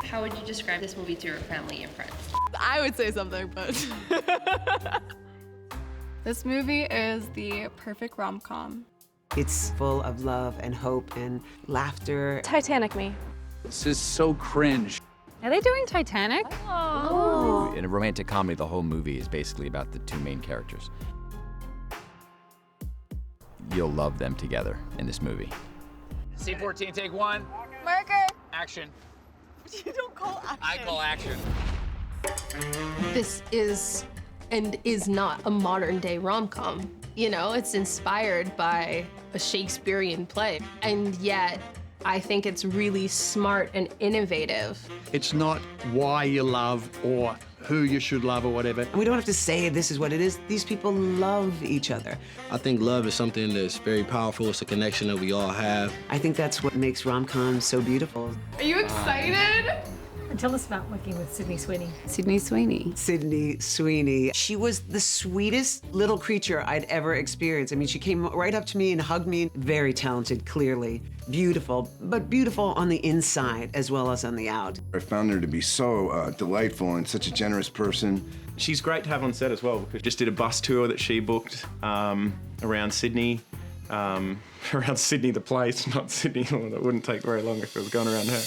How would you describe this movie to your family and friends? I would say something, but... This movie is the perfect rom-com. It's full of love and hope and laughter. Titanic me. This is so cringe. Are they doing Titanic? Oh. In a romantic comedy, the whole movie is basically about the two main characters. You'll love them together in this movie. C14, take one. Marker. Action. You don't call action. I call action. This is and is not a modern day rom-com. You know, it's inspired by a Shakespearean play, and yet I think it's really smart and innovative. It's not why you love or who you should love or whatever. And we don't have to say this is what it is. These people love each other. I think love is something that's very powerful. It's a connection that we all have. I think that's what makes rom-coms so beautiful. Are you excited? Tell us about working with Sydney Sweeney. Sydney Sweeney. Sydney Sweeney. She was the sweetest little creature I'd ever experienced. I mean, she came right up to me and hugged me. Very talented, clearly. Beautiful, but beautiful on the inside as well as on the out. I found her to be so delightful and such a generous person. She's great to have on set as well, because just did a bus tour that she booked around Sydney. Around Sydney the place, not Sydney. Well, that wouldn't take very long if it was going around her.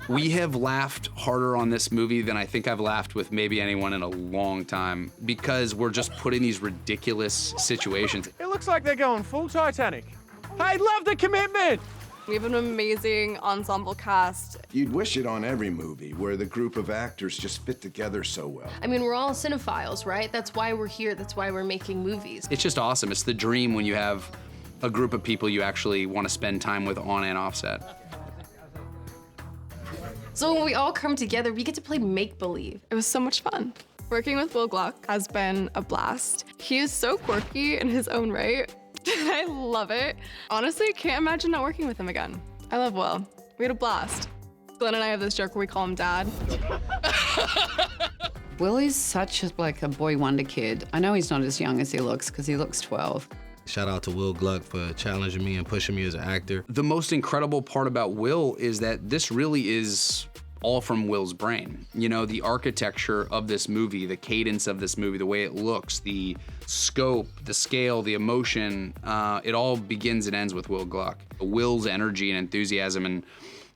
We have laughed harder on this movie than I think I've laughed with maybe anyone in a long time, because we're just put in these ridiculous situations. It looks like they're going full Titanic. I love the commitment. We have an amazing ensemble cast. You'd wish it on every movie where the group of actors just fit together so well. I mean, we're all cinephiles, right? That's why we're here. That's why we're making movies. It's just awesome. It's the dream when you have a group of people you actually want to spend time with on and off set. So when we all come together, we get to play make-believe. It was so much fun. Working with Will Gluck has been a blast. He is so quirky in his own right. I love it. Honestly, can't imagine not working with him again. I love Will. We had a blast. Glenn and I have this joke where we call him Dad. Will is such like a boy wonder kid. I know he's not as young as he looks because he looks 12. Shout out to Will Gluck for challenging me and pushing me as an actor. The most incredible part about Will is that this really is all from Will's brain. You know, the architecture of this movie, the cadence of this movie, the way it looks, the scope, the scale, the emotion, it all begins and ends with Will Gluck. Will's energy and enthusiasm and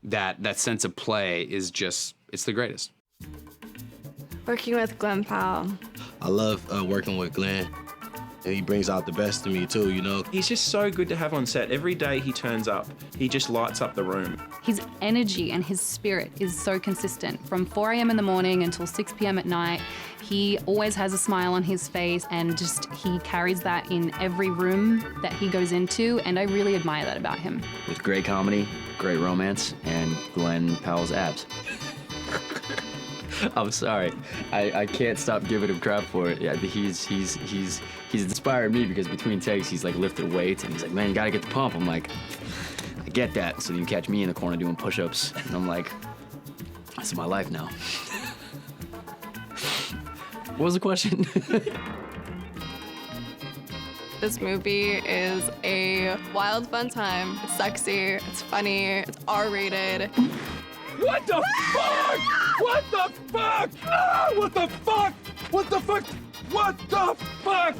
that sense of play is just, it's the greatest. Working with Glenn Powell. I love working with Glenn. He brings out the best in me too, you know? He's just so good to have on set. Every day he turns up, he just lights up the room. His energy and his spirit is so consistent. From 4 a.m. in the morning until 6 p.m. at night, he always has a smile on his face, and just he carries that in every room that he goes into, and I really admire that about him. With great comedy, great romance, and Glenn Powell's abs. I'm sorry. I can't stop giving him crap for it. Yeah, he's inspired me, because between takes he's like lifted weights and he's like, man, you gotta get the pump. I'm like, I get that. So you can catch me in the corner doing push-ups, and I'm like, this is my life now. What was the question? This movie is a wild, fun time. It's sexy, it's funny, it's R-rated. What the fuck? What the fuck? Ah, what the fuck? What the fuck? What the fuck?